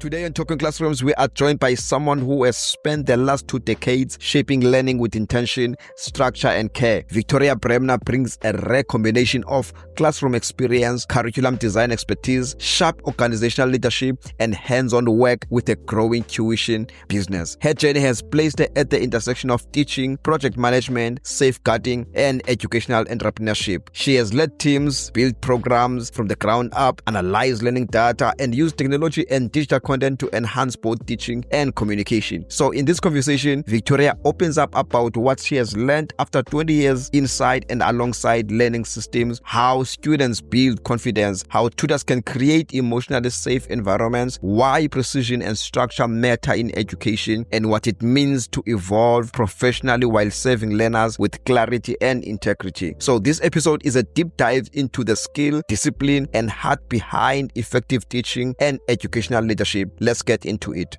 Today on Talking Classrooms, we are joined by someone who has spent the last 2 decades shaping learning with intention, structure, and care. Victoria Bremner brings a rare combination of classroom experience, curriculum design expertise, sharp organizational leadership, and hands-on work with a growing tuition business. Her journey has placed her at the intersection of teaching, project management, safeguarding, and educational entrepreneurship. She has led teams, built programs from the ground up, analyzed learning data, and used technology and digital content to enhance both teaching and communication. So in this conversation, Victoria opens up about what she has learned after 20 years inside and alongside learning systems, how students build confidence, how tutors can create emotionally safe environments, why precision and structure matter in education, and what it means to evolve professionally while serving learners with clarity and integrity. So this episode is a deep dive into the skill, discipline, and heart behind effective teaching and educational leadership. Let's get into it.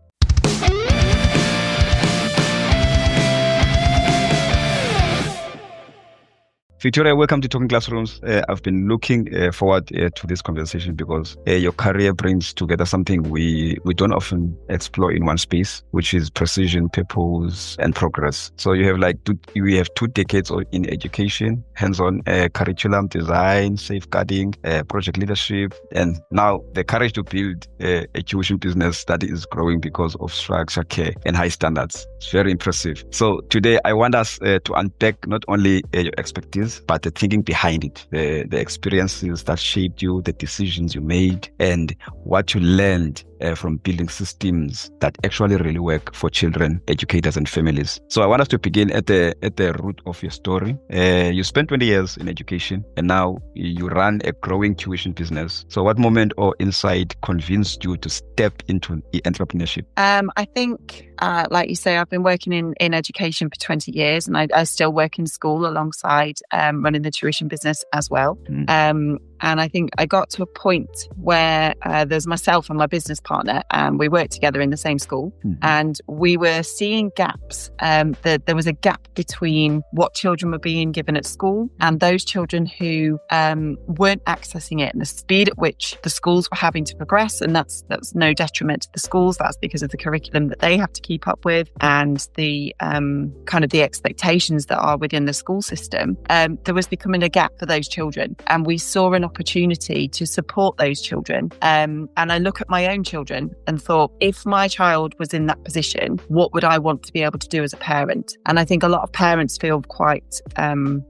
Victoria, welcome to Talking Classrooms. I've been looking forward to this conversation because your career brings together something we don't often explore in one space, which is precision, purpose, and progress. So you have we have 2 decades in education, hands-on curriculum design, safeguarding, project leadership, and now the courage to build a tuition business that is growing because of structure, care, and high standards. It's very impressive. So today I want us to unpack not only your expertise, but the thinking behind it, the experiences that shaped you, the decisions you made, and what you learned from building systems that actually really work for children, educators, and families. So I want us to begin at the root of your story. You spent 20 years in education, and now you run a growing tuition business. So what moment or insight convinced you to step into entrepreneurship? I think, like you say, I've been working in education for 20 years, and I still work in school alongside running the tuition business as well. And I think I got to a point where there's myself and my business partner, and we worked together in the same school, and we were seeing gaps. There was a gap between what children were being given at school and those children who weren't accessing it, and the speed at which the schools were having to progress. And that's no detriment to the schools. That's because of the curriculum that they have to keep up with and the kind of the expectations that are within the school system. There was becoming a gap for those children, and we saw an opportunity to support those children. And I look at my own children and thought, if my child was in that position, what would I want to be able to do as a parent? And I think a lot of parents feel quite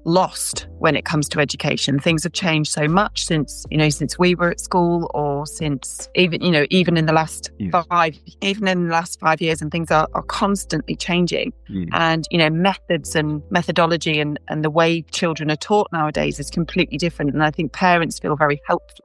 lost when it comes to education. Things have changed so much since we were at school, or since even in the last 5 years, and things are constantly changing. And methods and methodology and the way children are taught nowadays is completely different. And I think parents feel very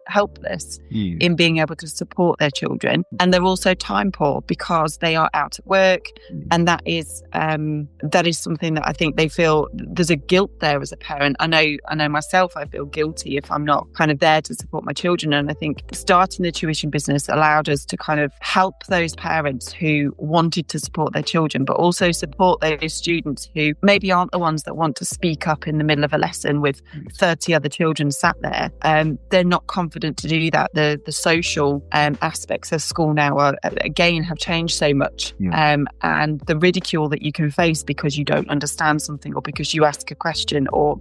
helpless in being able to support their children, and they're also time poor because they are out at work, and that is something that I think they feel there's a guilt there as a parent. I know myself, I feel guilty if I'm not kind of there to support my children, and I think starting the tuition business allowed us to kind of help those parents who wanted to support their children, but also support those students who maybe aren't the ones that want to speak up in the middle of a lesson with 30 other children sat there. They're not confident to do that. The social aspects of school now have changed so much, and the ridicule that you can face because you don't understand something, or because you ask a question, or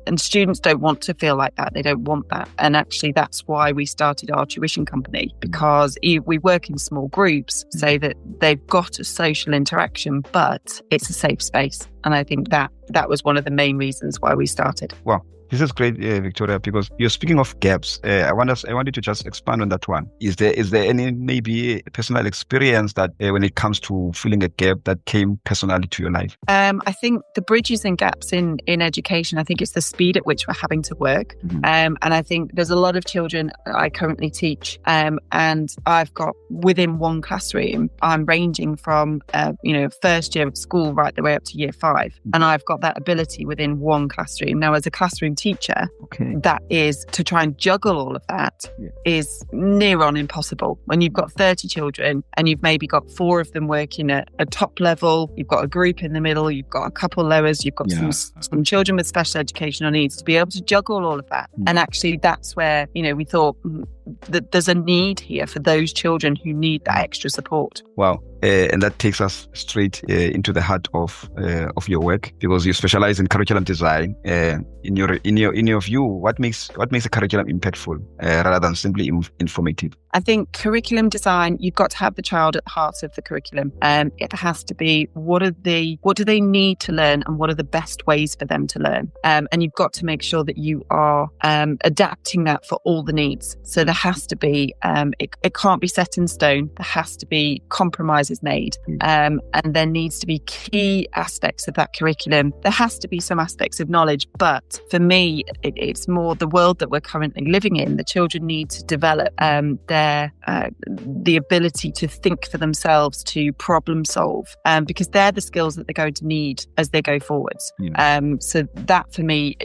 and students don't want to feel like that. They don't want that. And actually, that's why we started our tuition company, because we work in small groups so that they've got a social interaction, but it's a safe space. And I think that was one of the main reasons why we started. Wow. This is great, Victoria, because you're speaking of gaps. I wanted to just expand on that one. Is there any maybe personal experience that when it comes to filling a gap that came personally to your life? I think the bridges and gaps in education, I think it's the speed at which we're having to work. And I think there's a lot of children I currently teach, and I've got within one classroom, I'm ranging from, first year of school right the way up to year 5. And I've got that ability within one classroom. Now, as a classroom trained teacher, Okay. that is to try and juggle all of that is near on impossible. When you've got 30 children and you've maybe got 4 of them working at a top level, you've got a group in the middle, you've got a couple lowers, you've got some children with special educational needs, to be able to juggle all of that. And actually that's where, we thought that there's a need here for those children who need that extra support. Wow. And that takes us straight into the heart of your work, because you specialize in curriculum design. In your view, what makes a curriculum impactful rather than simply informative? I think curriculum design, you've got to have the child at the heart of the curriculum. It has to be what do they need to learn, and what are the best ways for them to learn. And you've got to make sure that you are adapting that for all the needs. So there has to be, it can't be set in stone. There has to be compromises made. And there needs to be key aspects of that curriculum. There has to be some aspects of knowledge, but for me, it's more the world that we're currently living in. The children need to develop the ability to think for themselves, to problem solve, because they're the skills that they're going to need as they go forwards. So that for me,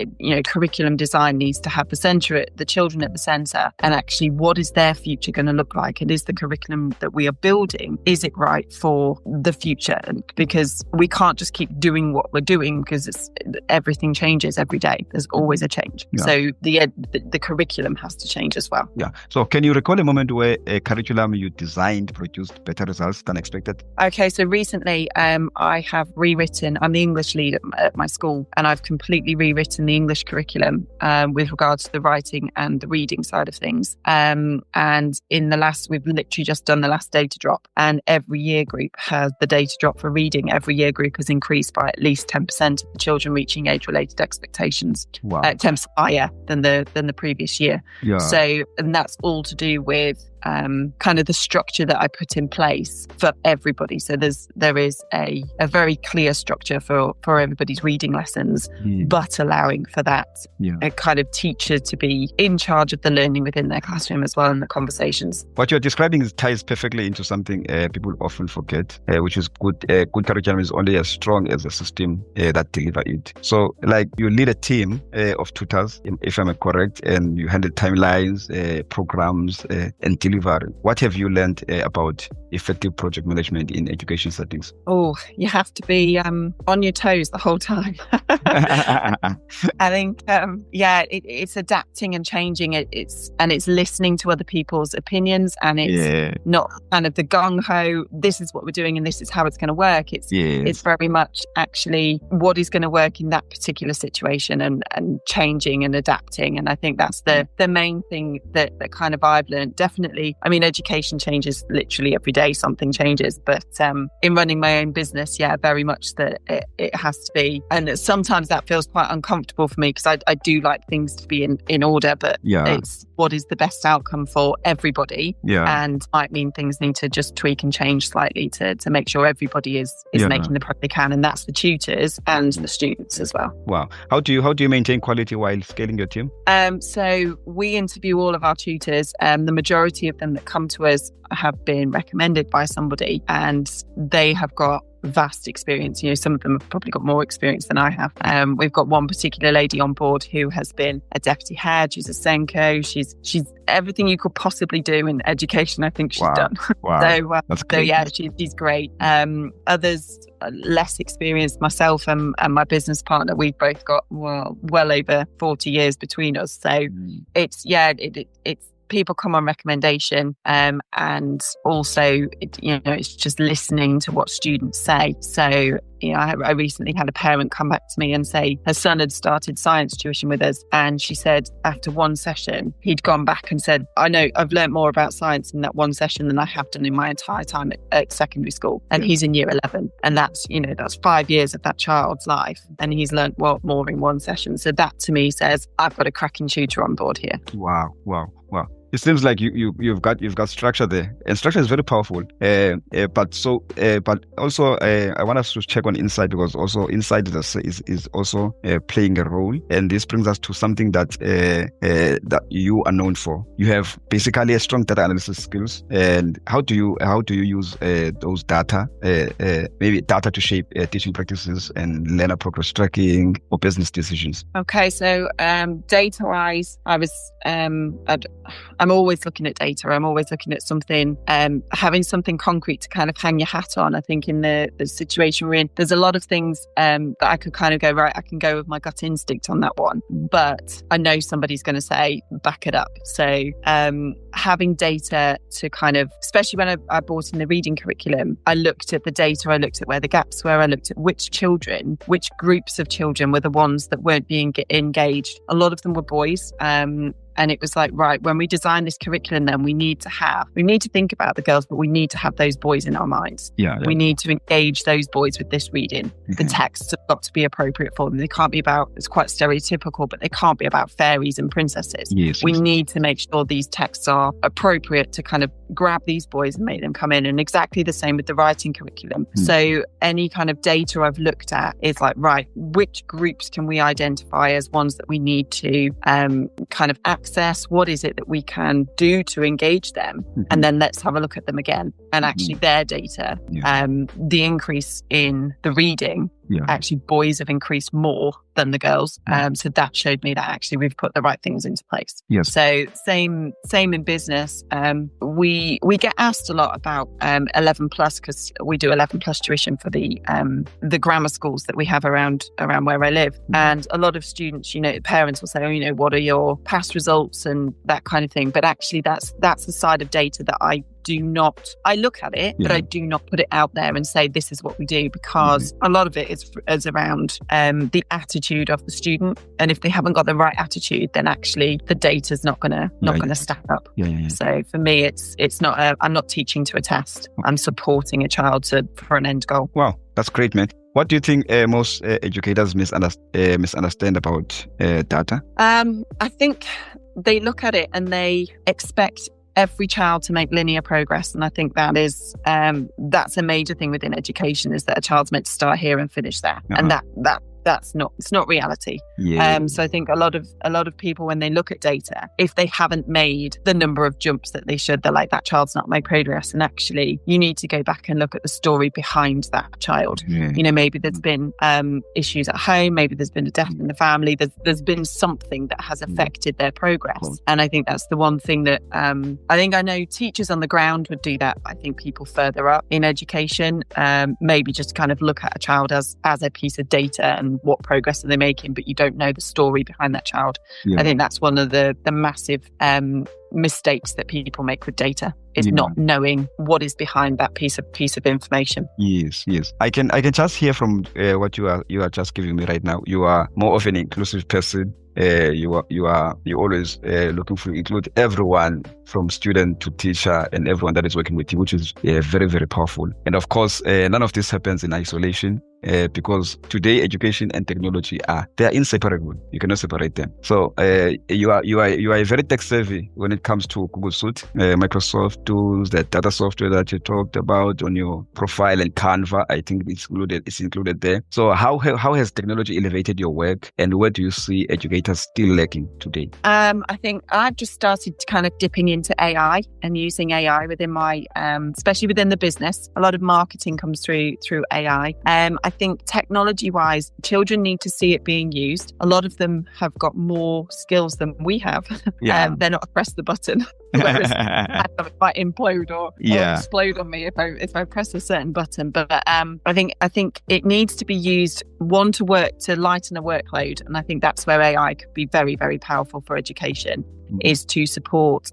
curriculum design needs to have the children at the centre, and actually what is their future going to look like? And is the curriculum that we are building, is it right for the future? Because we can't just keep doing what we're doing, because everything changes every day. There's always a change. So the curriculum has to change as well. So can you recall a moment where a curriculum you designed produced better results than expected? Okay, so recently I have rewritten, I'm the English lead at my school, and I've completely rewritten the English curriculum with regards to the writing and the reading side of things. And we've literally just done the last data drop, and every year group has the data drop for reading. Every year group has increased by at least 10% of the children reaching age-related expectations. Wow. 10% higher than the previous year. So, and that's all to do with kind of the structure that I put in place for everybody. So there is a very clear structure for everybody's reading lessons, but allowing for that a kind of teacher to be in charge of the learning within their classroom as well, and the conversations. What you're describing ties perfectly into something people often forget, which is good curriculum is only as strong as the system that deliver it. So like you lead a team of tutors, if I'm correct, and you handle timelines, programs, and delivery. What have you learned about effective project management in education settings? Oh, you have to be on your toes the whole time. I think, it's adapting and changing. It's listening to other people's opinions, and it's not kind of the gung-ho, this is what we're doing and this is how it's going to work. It's very much actually what is going to work in that particular situation, and changing and adapting. And I think that's the main thing that kind of I've learned. Definitely, I mean, education changes literally every day, something changes. But in running my own business, very much that it has to be. And sometimes that feels quite uncomfortable for me, because I do like things to be in order, but it's what is the best outcome for everybody. And might mean things need to just tweak and change slightly to make sure everybody is making the product they can. And that's the tutors and the students as well. Wow. How do you maintain quality while scaling your team? So we interview all of our tutors. The majority of them that come to us have been recommended by somebody, and they have got vast experience. Some of them have probably got more experience than I have. We've got one particular lady on board who has been a deputy head. She's a Senko. She's everything you could possibly do in education. I think she's done. Wow. That's great. She's great. Others less experienced, myself and my business partner, we've both got well over 40 years between us. So it's people come on recommendation, and also it's just listening to what students say. So I recently had a parent come back to me and say her son had started science tuition with us, and she said after one session he'd gone back and said, I know I've learned more about science in that one session than I have done in my entire time at secondary school. And he's in year 11, and that's 5 years of that child's life, and he's learned more in one session. So that to me says I've got a cracking tutor on board here. Wow. it seems like you've got structure there, and structure is very powerful. But also I want us to check on insight, because also insight is also playing a role, and this brings us to something that you are known for. You have basically a strong data analysis skills, and how do you use those data, maybe data to shape teaching practices and learner progress tracking or business decisions? Okay, so data wise, I'm always looking at data. I'm always looking at something, having something concrete to kind of hang your hat on. I think in the situation we're in, there's a lot of things that I could kind of go, right, I can go with my gut instinct on that one, but I know somebody's going to say, back it up. So having data to kind of, especially when I brought in the reading curriculum, I looked at the data, I looked at where the gaps were, I looked at which groups of children were the ones that weren't being engaged. A lot of them were boys. And it was like, right, when we design this curriculum, then we need to think about the girls, but we need to have those boys in our minds. Yeah. We need to engage those boys with this reading. Mm-hmm. The texts have got to be appropriate for them. They can't be about, it's quite stereotypical, but they can't be about fairies and princesses. Yes, we need to make sure these texts are appropriate to kind of grab these boys and make them come in. And exactly the same with the writing curriculum. Mm. So any kind of data I've looked at is like, right, which groups can we identify as ones that we need to kind of access? What is it that we can do to engage them? Mm-hmm. And then let's have a look at them again. And actually their data, the increase in the reading, actually boys have increased more than the girls. So that showed me that actually we've put the right things into place. Yes. So same in business. We get asked a lot about 11 plus, because we do 11 plus tuition for the grammar schools that we have around where I live. And a lot of students, parents will say, oh, what are your past results and that kind of thing. But actually that's the side of data that I look at it, but I do not put it out there and say this is what we do, because a lot of it is around the attitude of the student, and if they haven't got the right attitude, then actually the data's not gonna stack up. So for me, it's not I'm not teaching to a test. I'm supporting a child for an end goal. Wow, that's great, man. What do you think most educators misunderstand about data? I think they look at it and they expect every child to make linear progress. And I think that's a major thing within education, is that a child's meant to start here and finish there. And it's not reality. So I think a lot of people, when they look at data, if they haven't made the number of jumps that they should, they're like, that child's not made progress. And actually you need to go back and look at the story behind that child. Maybe there's been issues at home, maybe there's been a death in the family, there's been something that has affected their progress. And I think that's the one thing that I know teachers on the ground would do that. I think people further up in education maybe just kind of look at a child as a piece of data and what progress are they making, but you don't know the story behind that child. I think that's one of the massive mistakes that people make with data, is not knowing what is behind that piece of information. Yes. I can just hear from what you are just giving me right now. You are more of an inclusive person. You always looking to include everyone, from student to teacher and everyone that is working with you, which is very, very powerful. And of course, none of this happens in isolation. Because today education and technology they are inseparable. You cannot separate them. So you are very tech savvy when it comes to Google Suite, Microsoft tools, the data software that you talked about on your profile, and Canva. I think it's included there. So how has technology elevated your work, and where do you see educators still lacking today? I think I've just started kind of dipping into AI and using AI within my, especially within the business. A lot of marketing comes through AI. I think technology-wise, children need to see it being used. A lot of them have got more skills than we have. They're not a press the button. Whereas it might implode or explode on me if I press a certain button. But I think it needs to be used, one, to work to lighten a workload, and I think that's where AI could be very, very powerful for education. Is to support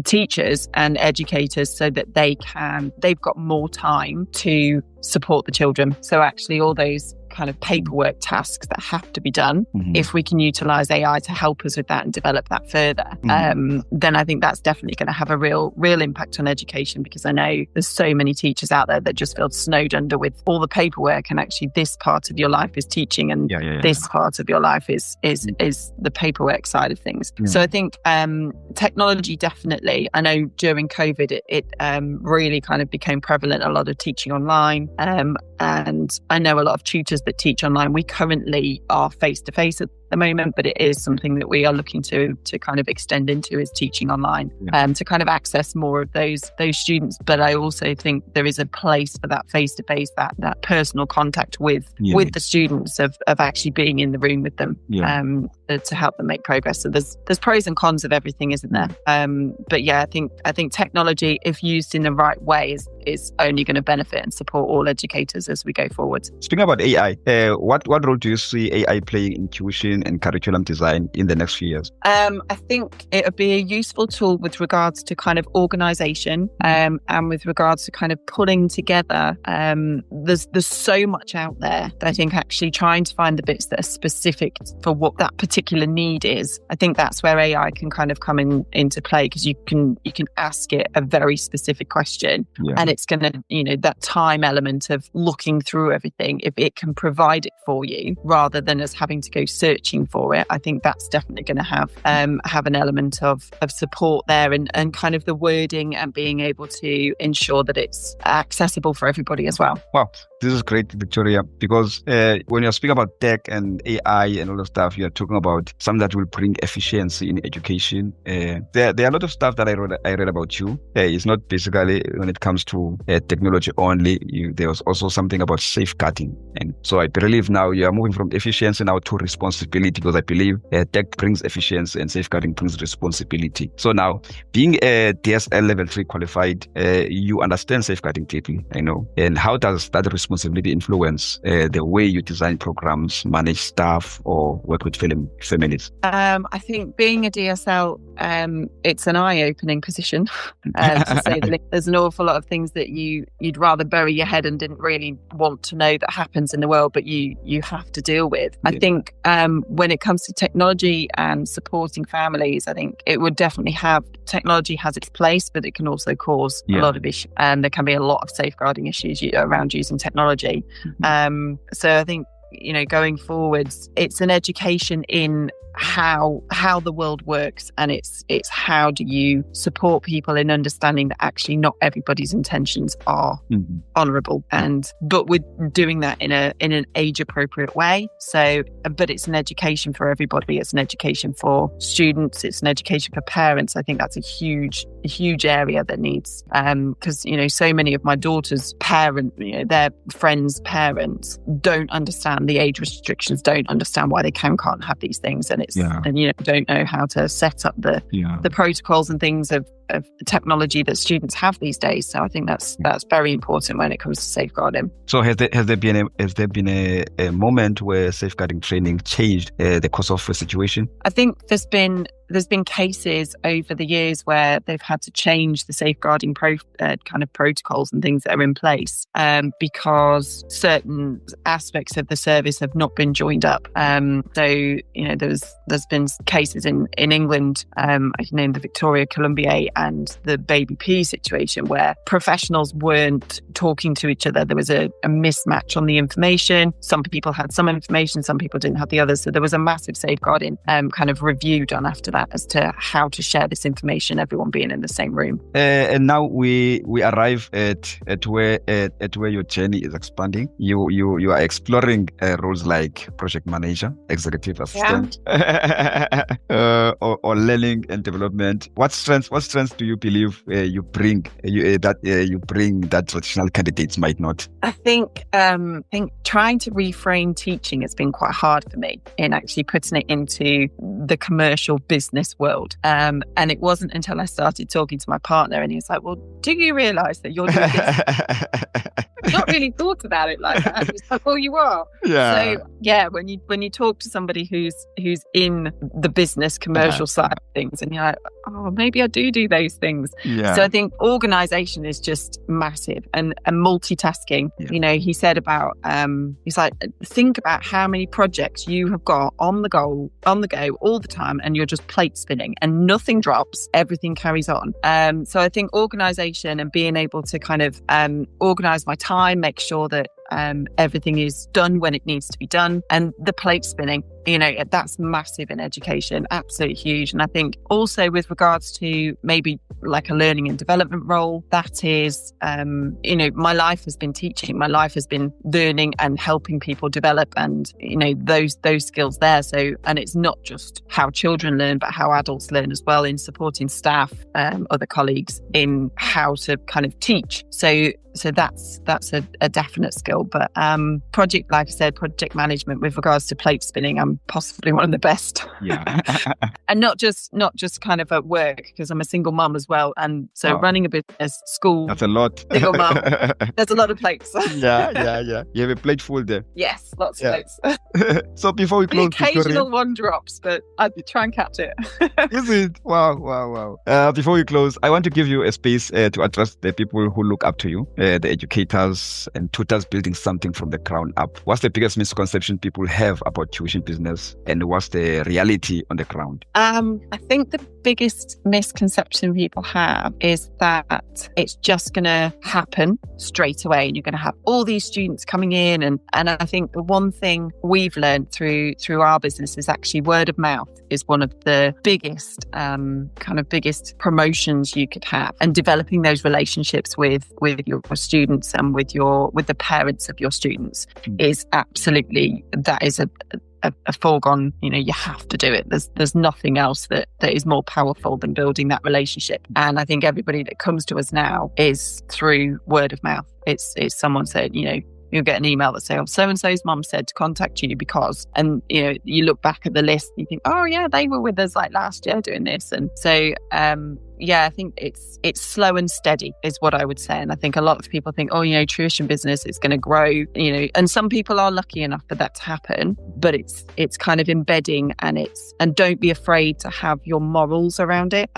teachers and educators so that they've got more time to support the children. So actually all those kind of paperwork tasks that have to be done, if we can utilize AI to help us with that and develop that further, then I think that's definitely going to have a real impact on education, because I know there's so many teachers out there that just feel snowed under with all the paperwork, and actually this part of your life is teaching, and this part of your life is the paperwork side of things. So I think technology, definitely. I know during COVID it really kind of became prevalent, a lot of teaching online, and I know a lot of tutors that teach online. We currently are face-to-face at the moment, but it is something that we are looking to kind of extend into, is teaching online, to kind of access more of those students. But I also think there is a place for that face-to-face, that personal contact with the students, of actually being in the room with them, to help them make progress. So there's pros and cons of everything, isn't there? But yeah, I think technology, if used in the right way, is only going to benefit and support all educators as we go forward. Speaking about AI, what role do you see AI playing in tuition and curriculum design in the next few years? I think it would be a useful tool with regards to kind of organisation, and with regards to kind of pulling together. There's so much out there that I think actually trying to find the bits that are specific for what that particular need is. I think that's where AI can kind of come into play, because you can ask it a very specific question, and it's going to, that time element of looking through everything, if it can provide it for you rather than us having to go searching for it, I think that's definitely going to have an element of support there, and kind of the wording, and being able to ensure that it's accessible for everybody as well. Wow, this is great, Victoria, because when you're speaking about tech and AI and all the stuff, you're talking about something that will bring efficiency in education. There are a lot of stuff that I read about you. It's not basically when it comes to technology only. There was also something about safeguarding, and so I believe now you are moving from efficiency now to responsibility, because I believe tech brings efficiency and safeguarding brings responsibility. So now, being a DSL level 3 qualified, you understand safeguarding deeply, I know. And how does that responsibility influence the way you design programs, manage staff, or work with families? I think being a DSL, it's an eye-opening position, to say the least. There's an awful lot of things that you'd rather bury your head and didn't really want to know that happens in the world, but you have to deal with. I think when it comes to technology and supporting families, I think it would definitely technology has its place, but it can also cause a lot of issues. There can be a lot of safeguarding issues around using technology. So I think, going forwards, it's an education in how the world works, and it's how do you support people in understanding that actually not everybody's intentions are honourable, but with doing that in an age appropriate way. So, but it's an education for everybody. It's an education for students. It's an education for parents. I think that's a huge area that needs, because so many of my daughter's parents, their friends' parents don't understand the age restrictions, don't understand why they can't have these things, and don't know how to set up the protocols and things of technology that students have these days. So I think that's very important when it comes to safeguarding. So has there been a moment where safeguarding training changed the course of a situation? I think there's been cases over the years where they've had to change the safeguarding kind of protocols and things that are in place, because certain aspects of the service have not been joined up. So there's been cases in England, I can name the Victoria Columbier and the Baby P situation, where professionals weren't talking to each other. There was a mismatch on the information. Some people had some information, some people didn't have the others. So there was a massive safeguarding kind of review done after that as to how to share this information, everyone being in the same room. And now we arrive at where your journey is expanding. You are exploring roles like project manager, executive assistant, or learning and development. What strengths do you believe you bring that traditional candidates might not? I think trying to reframe teaching has been quite hard for me in actually putting it into the commercial business world. And it wasn't until I started talking to my partner, and he was like, "Well, do you realise that you're doing this?" not really thought about it like that. It's like, well, you are. Yeah. So yeah, when you talk to somebody who's in the business commercial side of things, and you're like, oh, maybe I do those things. Yeah. So I think organization is just massive, and multitasking. Yeah. He said about he's like, think about how many projects you have got on the go all the time, and you're just plate spinning, and nothing drops, everything carries on. So I think organization and being able to kind of organize my time, make sure that everything is done when it needs to be done, and the plate spinning, that's massive in education, absolutely huge. And I think also with regards to maybe like a learning and development role, that is, my life has been teaching, my life has been learning and helping people develop, and those skills there. So, and it's not just how children learn, but how adults learn as well, in supporting staff, other colleagues, in how to kind of teach. So that's a definite skill. But project management with regards to plate spinning, I'm possibly one of the best. Yeah. And not just kind of at work, because I'm a single mum as well. And so running a business, school, that's a lot. single mum, there's a lot of plates. Yeah. You have a plate full there. Yes, lots of plates. So before we close, the occasional Victoria, one drops, but I try and catch it. Is it? Wow. Before we close, I want to give you a space to address the people who look up to you, the educators and tutors building something from the ground up. What's the biggest misconception people have about tuition business, and what's the reality on the ground? I think the biggest misconception people have is that it's just going to happen straight away, and you're going to have all these students coming in. And I think the one thing we've learned through our business is actually word of mouth is one of the biggest biggest promotions you could have, and developing those relationships with your students and with the parents of your students is absolutely, that is a foregone, you have to do it. There's nothing else that is more powerful than building that relationship. And I think everybody that comes to us now is through word of mouth. It's someone said, you'll get an email that says, oh, so-and-so's mum said to contact you because, and you look back at the list and you think, oh yeah, they were with us like last year doing this. And so I think it's slow and steady is what I would say. And I think a lot of people think, tuition business is going to grow, and some people are lucky enough for that to happen, but it's kind of embedding, and don't be afraid to have your morals around it.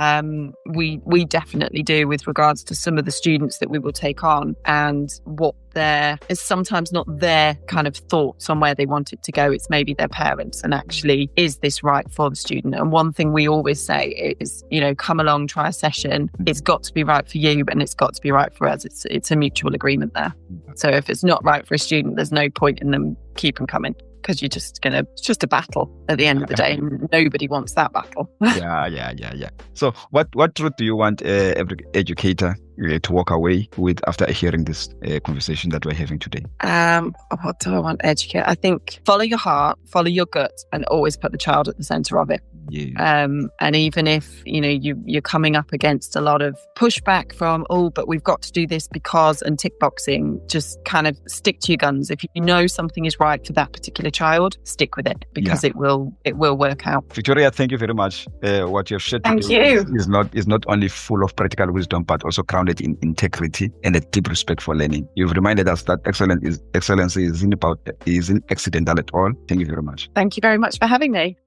We definitely do with regards to some of the students that we will take on, and what there is sometimes not their kind of thoughts on where they want it to go. It's maybe their parents, and actually, is this right for the student? And one thing we always say is, come along, try a session. It's got to be right for you, and it's got to be right for us. It's a mutual agreement there. So if it's not right for a student, there's no point in them keeping coming, because it's just a battle at the end of the day, and nobody wants that battle. Yeah. So what truth do you want every educator to walk away with after hearing this conversation that we're having today? What do I want educate? I think follow your heart, follow your gut, and always put the child at the center of it. Yeah. And even if you're coming up against a lot of pushback from, but we've got to do this because, and tick boxing, just kind of stick to your guns. If you know something is right for that particular child, stick with it, because it will work out. Victoria, thank you very much. What you have shared today is not only full of practical wisdom, but also grounded in integrity and a deep respect for learning. You've reminded us that excellence isn't accidental at all. Thank you very much. Thank you very much for having me.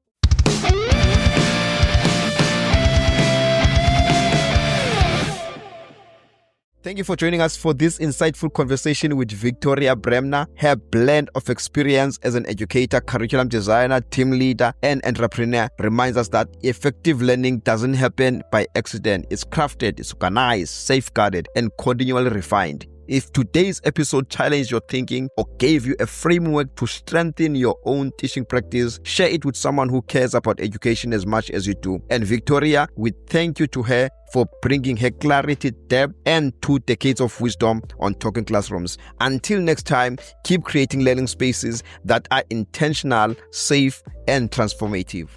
Thank you for joining us for this insightful conversation with Victoria Bremner. Her blend of experience as an educator, curriculum designer, team leader, and entrepreneur reminds us that effective learning doesn't happen by accident. It's crafted, it's organized, safeguarded, and continually refined. If today's episode challenged your thinking or gave you a framework to strengthen your own teaching practice, share it with someone who cares about education as much as you do. And Victoria, we thank you to her for bringing her clarity, depth, and 2 decades of wisdom on Talking Classrooms. Until next time, keep creating learning spaces that are intentional, safe, and transformative.